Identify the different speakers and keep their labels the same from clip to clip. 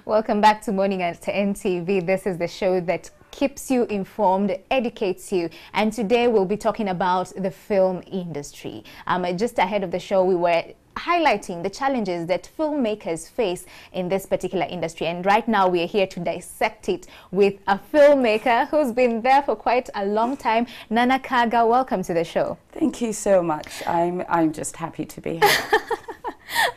Speaker 1: Welcome back to Morning at NTV. This is the show that keeps you informed, educates you, and today we'll be talking about the film industry. Just ahead of the show, we were highlighting the challenges that filmmakers face in this particular industry, and right now we are here to dissect it with a filmmaker who's been there for quite a long time. Nana Kaga, welcome to the show.
Speaker 2: Thank you so much. I'm just happy to be here.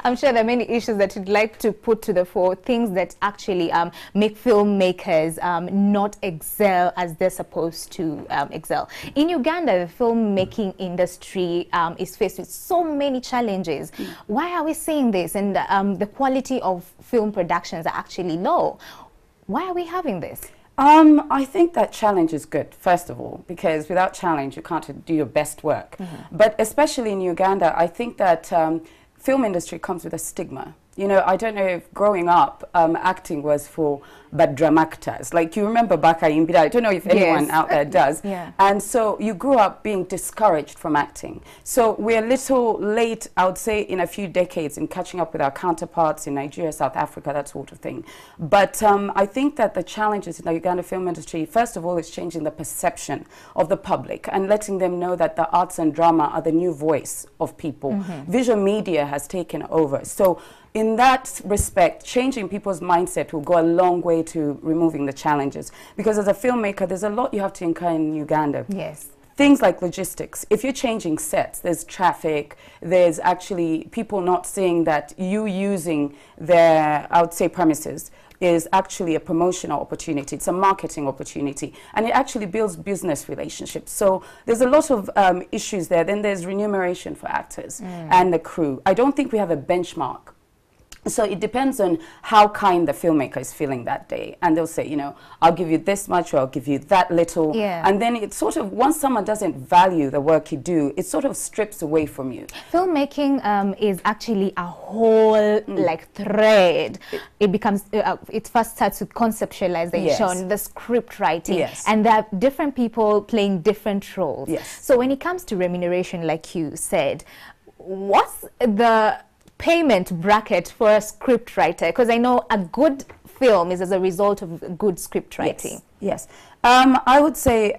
Speaker 1: I'm sure there are many issues that you'd like to put to the fore, things that actually make filmmakers not excel as they're supposed to excel. In Uganda, the filmmaking industry is faced with so many challenges. Why are we seeing this? And the quality of film productions are actually low. Why are we having this?
Speaker 2: I think that challenge is good, first of all, because without challenge, you can't do your best work. But especially in Uganda, I think that film industry comes with a stigma. You know, I don't know if growing up, acting was for bad drama actors. Like, you remember Baka Imbida, I don't know if anyone out there does. And so you grew up being discouraged from acting. So we're a little late, I would say, in a few decades in catching up with our counterparts in Nigeria, South Africa, that sort of thing. But I think that the challenges in the Uganda film industry, first of all, is changing the perception of the public and letting them know that the arts and drama are the new voice of people. Visual media has taken over. So in that respect, changing people's mindset will go a long way to removing the challenges. Because as a filmmaker, there's a lot you have to incur in Uganda.
Speaker 1: Yes.
Speaker 2: Things like logistics. If you're changing sets, there's traffic, there's actually people not seeing that you using their, I would say, premises is actually a promotional opportunity. It's a marketing opportunity. And it actually builds business relationships. So there's a lot of issues there. Then there's remuneration for actors and the crew. I don't think we have a benchmark. So it depends on how kind the filmmaker is feeling that day. And they'll say, you know, I'll give you this much or I'll give you that little. And then it sort of, once someone doesn't value the work you do, it sort of strips away from you.
Speaker 1: Filmmaking is actually a whole like thread. It becomes, it first starts with conceptualization, the script writing, and there are different people playing different roles. So when it comes to remuneration, like you said, what's the payment bracket for a script writer? Because I know a good film is as a result of good script writing.
Speaker 2: Yes. I would say,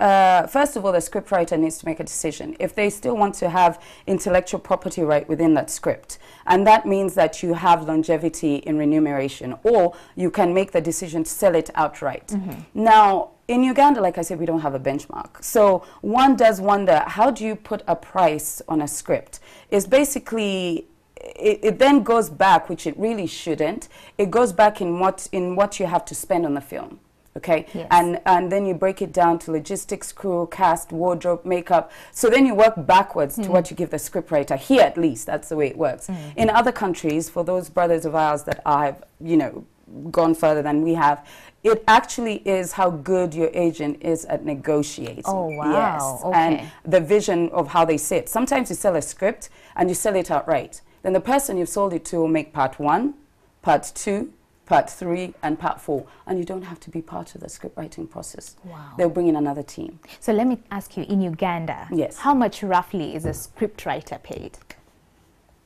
Speaker 2: first of all, the scriptwriter needs to make a decision. If they still want to have intellectual property right within that script, and that means that you have longevity in remuneration, or you can make the decision to sell it outright. Now, in Uganda, like I said, we don't have a benchmark. So one does wonder, how do you put a price on a script? It's basically, it then goes back, which it really shouldn't. It goes back in what you have to spend on the film, okay? And then you break it down to logistics, crew, cast, wardrobe, makeup. So then you work backwards to what you give the scriptwriter. Here, at least, that's the way it works. In other countries, for those brothers of ours that have, you know, gone further than we have, it actually is how good your agent is at negotiating.
Speaker 1: Oh, wow.
Speaker 2: And the vision of how they say it. Sometimes you sell a script and you sell it outright. Then the person you've sold it to will make part 1, part 2, part 3, and part 4. And you don't have to be part of the script writing process.
Speaker 1: Wow.
Speaker 2: They'll bring in another team.
Speaker 1: So let me ask you, in Uganda, how much roughly is a script writer paid?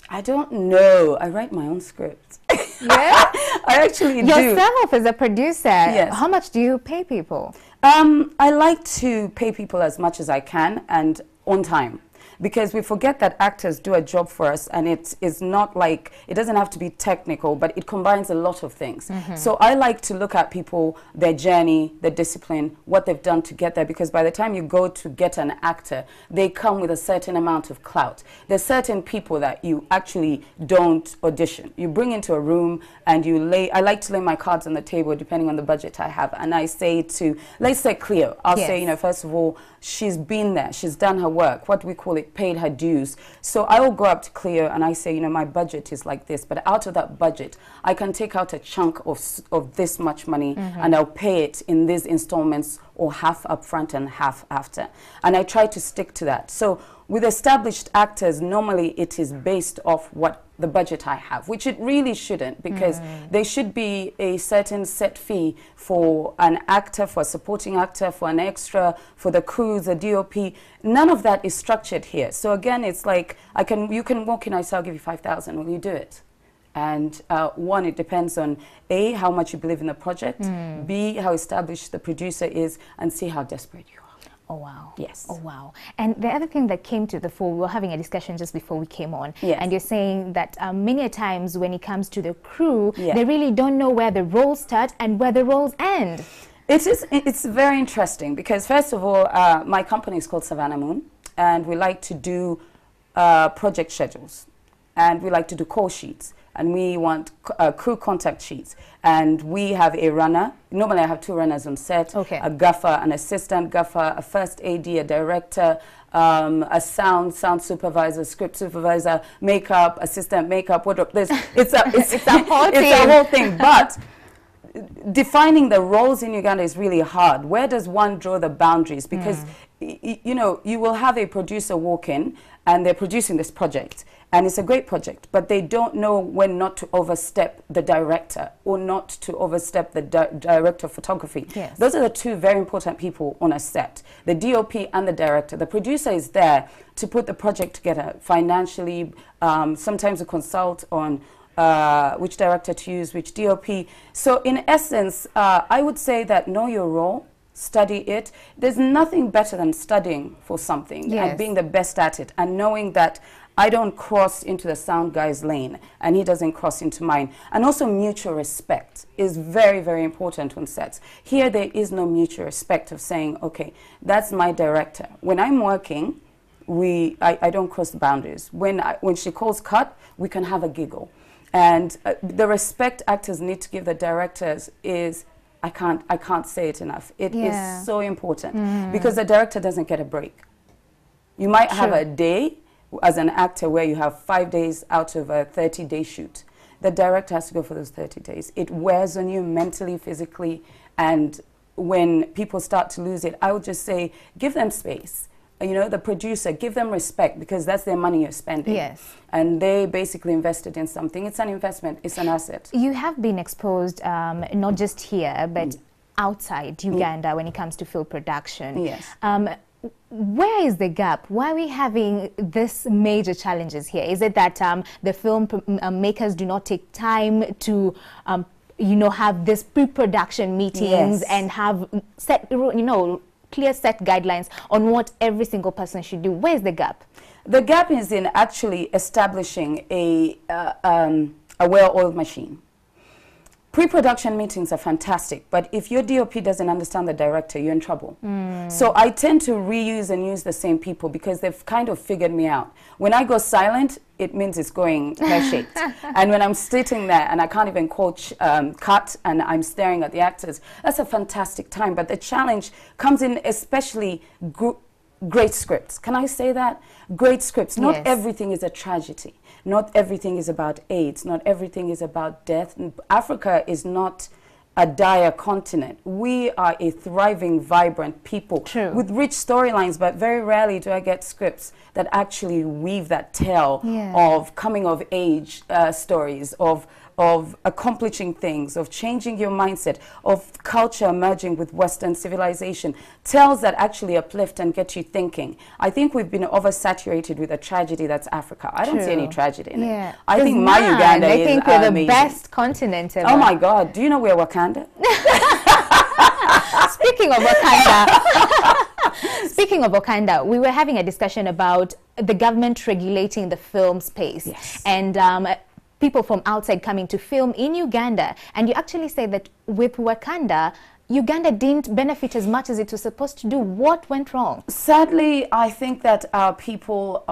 Speaker 2: I don't know. I write my own scripts.
Speaker 1: Yeah?
Speaker 2: I actually do.
Speaker 1: Yourself as a producer, how much do you pay people?
Speaker 2: I like to pay people as much as I can and on time. Because we forget that actors do a job for us, and it is not like, it doesn't have to be technical, but it combines a lot of things. So I like to look at people, their journey, their discipline, what they've done to get there, because by the time you go to get an actor, they come with a certain amount of clout. There's certain people that you actually don't audition. You bring into a room and you lay, I like to lay my cards on the table depending on the budget I have, and I say to, let's say Cleo, I'll say, you know, first of all, she's been there, she's done her work, what we call it, paid her dues. So I will go up to Cleo and I say, you know, my budget is like this, but out of that budget, I can take out a chunk of this much money and I'll pay it in these installments, or half up front and half after. And I try to stick to that. So with established actors, normally it is based off what the budget I have, which it really shouldn't, because there should be a certain set fee for an actor, for a supporting actor, for an extra, for the crew, the DOP. None of that is structured here. So again, it's like, you can walk in, I say, I'll give you 5,000, will you do it? And one, it depends on A, how much you believe in the project, B, how established the producer is, and C, how desperate you are.
Speaker 1: Oh, wow.
Speaker 2: Yes.
Speaker 1: Oh, wow. And the other thing that came to the fore, we were having a discussion just before we came on.
Speaker 2: Yes.
Speaker 1: And you're saying that many a times when it comes to the crew,
Speaker 2: yeah.
Speaker 1: they really don't know where the roles start and where the roles end.
Speaker 2: It's very interesting because, first of all, my company is called Savannah Moon, and we like to do project schedules, and we like to do call sheets, and we want crew contact sheets, and we have a runner. Normally I have 2 runners on set,
Speaker 1: okay.
Speaker 2: A gaffer, an assistant gaffer, a first AD, a director, a sound supervisor, script supervisor, makeup, assistant makeup, wardrobe. It's a whole thing. But defining the roles in Uganda is really hard. Where does one draw the boundaries? Because you know, you will have a producer walk in and they're producing this project, and it's a great project, but they don't know when not to overstep the director or not to overstep the director of photography.
Speaker 1: Yes.
Speaker 2: Those are the 2 very important people on a set, the DOP and the director. The producer is there to put the project together financially, sometimes to consult on which director to use, which DOP. So in essence, I would say that know your role, study it. There's nothing better than studying for something
Speaker 1: yes.
Speaker 2: and being the best at it, and knowing that I don't cross into the sound guy's lane and he doesn't cross into mine. And also mutual respect is very, very important on sets. Here there is no mutual respect of saying, okay, that's my director. When I'm working, I don't cross the boundaries. When she calls cut, we can have a giggle. And the respect actors need to give the directors is, I can't say it enough. It
Speaker 1: yeah.
Speaker 2: is so important because the director doesn't get a break. You might have a day as an actor where you have 5 days out of a 30-day shoot. The director has to go for those 30 days. It wears on you mentally, physically, and when people start to lose it, I would just say, give them space. You know, the producer, give them respect because that's their money you're spending.
Speaker 1: Yes.
Speaker 2: And they basically invested in something. It's an investment. It's an asset.
Speaker 1: You have been exposed not just here, but outside Uganda when it comes to film production.
Speaker 2: Yes.
Speaker 1: Where is the gap? Why are we having this major challenges here? Is it that the film makers do not take time to you know, have this pre-production meetings yes. and have set, you know, clear set guidelines on what every single person should do? Where's the gap?
Speaker 2: The gap is in actually establishing a well-oiled machine. Pre-production meetings are fantastic, but if your DOP doesn't understand the director, you're in trouble. So I tend to reuse and use the same people because they've kind of figured me out. When I go silent, it means it's going pear-shaped. And when I'm sitting there and I can't even coach cut and I'm staring at the actors, that's a fantastic time. But the challenge comes in especially great scripts. Can I say that? Great scripts. Not
Speaker 1: yes.
Speaker 2: everything is a tragedy. Not everything is about AIDS. Not everything is about death. Africa is not a dire continent. We are a thriving, vibrant people
Speaker 1: True.
Speaker 2: With rich storylines, but very rarely do I get scripts that actually weave that tale
Speaker 1: yeah.
Speaker 2: of coming of age stories, of accomplishing things, of changing your mindset, of culture merging with Western civilization, tales that actually uplift and get you thinking. I think we've been oversaturated with a tragedy that's Africa. I don't see any tragedy in
Speaker 1: yeah.
Speaker 2: it. I think my Uganda is amazing.
Speaker 1: I think we're the best continent ever.
Speaker 2: Oh my God, do you know we're Wakanda?
Speaker 1: Speaking of Wakanda, speaking of Wakanda, we were having a discussion about the government regulating the film space.
Speaker 2: Yes.
Speaker 1: And people from outside coming to film in Uganda, and you actually say that with Wakanda, Uganda didn't benefit as much as it was supposed to do. What went wrong?
Speaker 2: Sadly, I think that our people,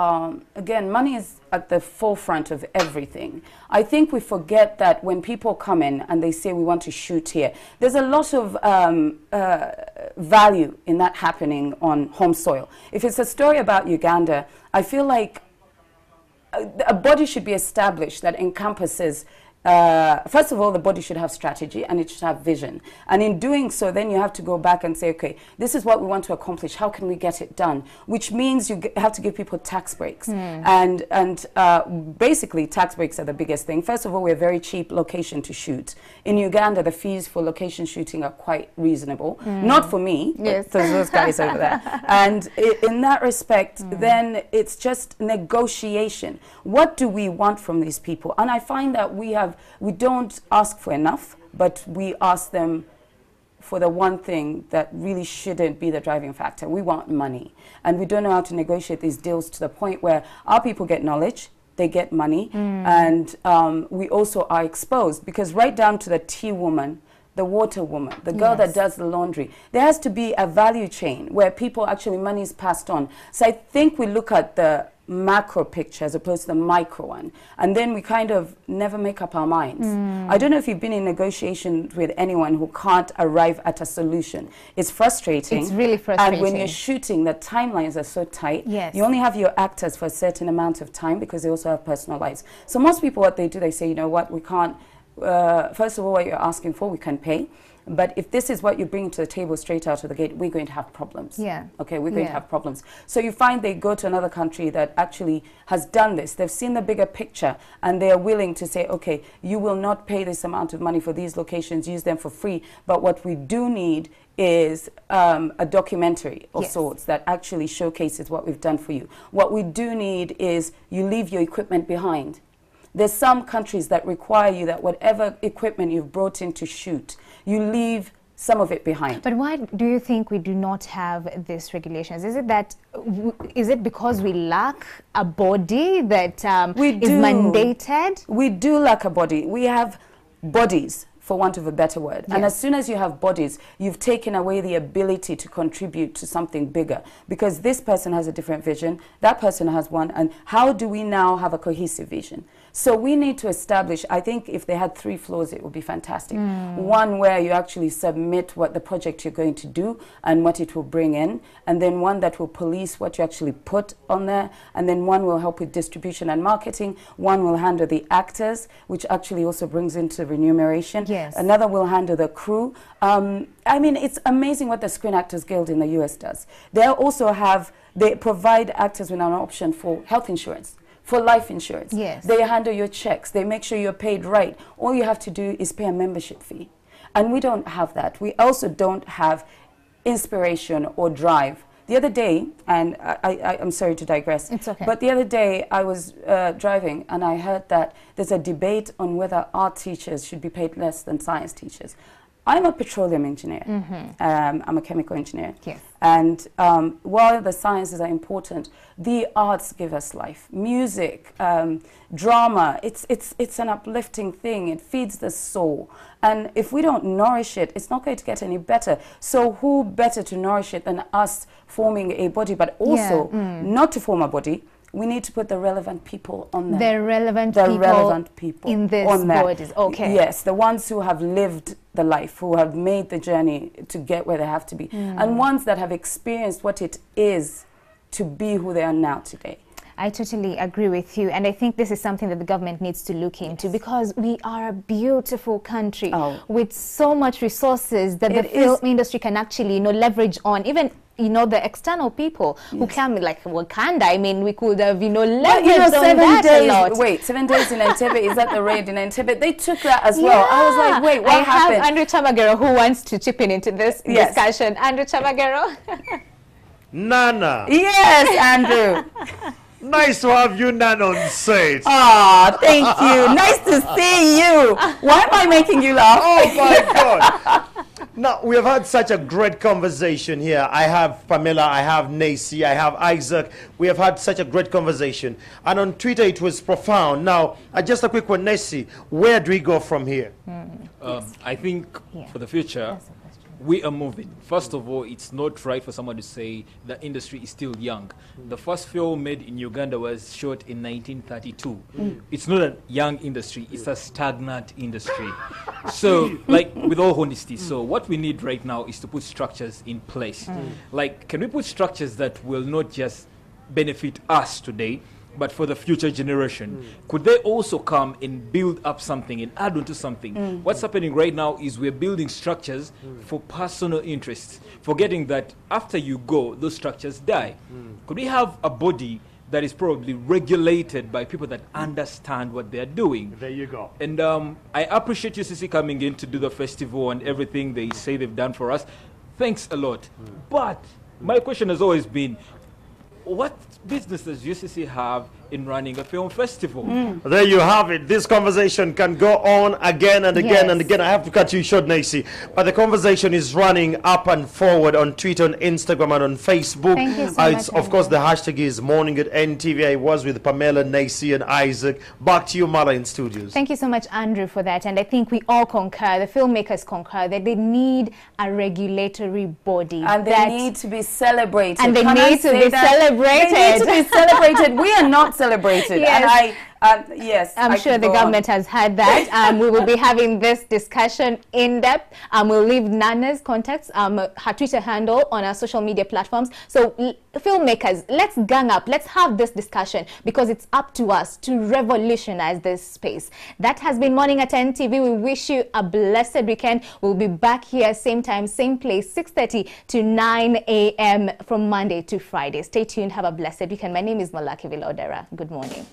Speaker 2: again, money is at the forefront of everything. I think we forget that when people come in and they say we want to shoot here, there's a lot of value in that happening on home soil. If it's a story about Uganda, I feel like a body should be established that encompasses first of all, the body should have strategy and it should have vision. And in doing so, then you have to go back and say, okay, this is what we want to accomplish. How can we get it done? Which means you have to give people tax breaks. And basically, tax breaks are the biggest thing. First of all, we're a very cheap location to shoot. In Uganda, the fees for location shooting are quite reasonable. Not for me,
Speaker 1: yes,
Speaker 2: but those guys over there. And in that respect, then it's just negotiation. What do we want from these people? And I find that we don't ask for enough, but we ask them for the one thing that really shouldn't be the driving factor. We want money. And we don't know how to negotiate these deals to the point where our people get knowledge, they get money, and we also are exposed, because right down to the tea woman, the water woman, the girl that does the laundry, there has to be a value chain where people actually, money is passed on. So I think we look at the macro picture as opposed to the micro one, and then we kind of never make up our minds. I don't know if you've been in negotiation with anyone who can't arrive at a solution. It's frustrating.
Speaker 1: It's really frustrating.
Speaker 2: And when you're shooting, the timelines are so tight.
Speaker 1: Yes.
Speaker 2: You only have your actors for a certain amount of time because they also have personal lives. So most people, what they do, they say, you know what, we can't, first of all, what you're asking for, we can pay. But if this is what you bring to the table straight out of the gate, we're going to have problems.
Speaker 1: Yeah.
Speaker 2: Okay, we're going to have problems. So you find they go to another country that actually has done this. They've seen the bigger picture, and they are willing to say, okay, you will not pay this amount of money for these locations, use them for free. But what we do need is a documentary of sorts that actually showcases what we've done for you. What we do need is you leave your equipment behind. There's some countries that require you that whatever equipment you've brought in to shoot, you leave some of it behind.
Speaker 1: But why do you think we do not have these regulations? Is it that, is it because we lack a body that is mandated?
Speaker 2: We do lack a body. We have bodies, for want of a better word. Yes. And as soon as you have bodies, you've taken away the ability to contribute to something bigger, because this person has a different vision, that person has one, and how do we now have a cohesive vision? So we need to establish, I think if they had 3 floors, it would be fantastic. One where you actually submit what the project you're going to do and what it will bring in, and then one that will police what you actually put on there, and then one will help with distribution and marketing, one will handle the actors, which actually also brings into remuneration.
Speaker 1: Yes.
Speaker 2: Another will handle the crew. I mean, it's amazing what the Screen Actors Guild in the US does. They provide actors with an option for health insurance, for life insurance.
Speaker 1: Yes.
Speaker 2: They handle your checks. They make sure you're paid right. All you have to do is pay a membership fee. And we don't have that. We also don't have inspiration or drive. The other day, and I'm sorry to digress,
Speaker 1: it's okay.
Speaker 2: But the other day I was driving and I heard that there's a debate on whether art teachers should be paid less than science teachers. I'm a petroleum engineer. I'm a chemical engineer.
Speaker 1: Yes.
Speaker 2: And while the sciences are important, the arts give us life. Music, drama, it's an uplifting thing. It feeds the soul. And if we don't nourish it, it's not going to get any better. So who better to nourish it than us forming a body, but also not to form a body, we need to put the relevant people on there.
Speaker 1: The relevant people in these bodies. Okay.
Speaker 2: Yes, the ones who have lived the life, who have made the journey to get where they have to be, and ones that have experienced what it is to be who they are now today.
Speaker 1: I totally agree with you, and I think this is something that the government needs to look into, because we are a beautiful country with so much resources that the film industry can actually, leverage on. Even the external people who come, like Uganda. I mean, we could have, leveraged on that a lot.
Speaker 2: Wait, 7 days in Entebbe, is that the raid in Entebbe? They took that as well. I was like, wait, what happened?
Speaker 1: I have Andrew Chabagero who wants to chip in into this discussion. Andrew Chabagero.
Speaker 3: Nana.
Speaker 2: Yes, Andrew.
Speaker 3: Nice to have you, Nana, on set.
Speaker 2: Ah, thank you. Nice to see you. Why am I making you laugh?
Speaker 3: Oh, my God. Now, we have had such a great conversation here. I have Pamela, I have Nacy, I have Isaac. We have had such a great conversation. And on Twitter, it was profound. Now, just a quick one, Nacy, where do we go from here?
Speaker 4: I think for the future, we are moving. First of all, it's not right for someone to say the industry is still young. The first film made in Uganda was shot in 1932. It's not a young industry, it's a stagnant industry. So, like, with all honesty, so what we need right now is to put structures in place. Like, can we put structures that will not just benefit us today, but for the future generation. Could they also come and build up something and add on to something? What's happening right now is we're building structures for personal interests, forgetting that after you go, those structures die. Could we have a body that is probably regulated by people that understand what they're doing?
Speaker 3: There you go.
Speaker 4: And I appreciate UCC coming in to do the festival and everything they say they've done for us. Thanks a lot. But my question has always been, what business does UCC have in running a film festival?
Speaker 3: There you have it. This conversation can go on again and again and again. I have to cut you short, Nacy. But the conversation is running up and forward on Twitter, on Instagram, and on Facebook.
Speaker 1: Thank you so much,
Speaker 3: of course, the hashtag is Morning at NTV. I was with Pamela, Nacy, and Isaac. Back to you, Mala, in studios.
Speaker 1: Thank you so much, Andrew, for that. And I think we all concur, the filmmakers concur, that they need a regulatory body.
Speaker 2: And they need to be celebrated.
Speaker 1: And they need to be celebrated.
Speaker 2: They need to be celebrated. We are not celebrated.
Speaker 1: Yes.
Speaker 2: And yes,
Speaker 1: I'm sure the government has had that. We will be having this discussion in depth. We'll leave Nana's contacts, her Twitter handle on our social media platforms. So filmmakers, let's gang up. Let's have this discussion, because it's up to us to revolutionize this space. That has been Morning at NTV. We wish you a blessed weekend. We'll be back here same time, same place, 6:30 to 9 a.m. from Monday to Friday. Stay tuned. Have a blessed weekend. My name is Malaki Vilodera. Good morning.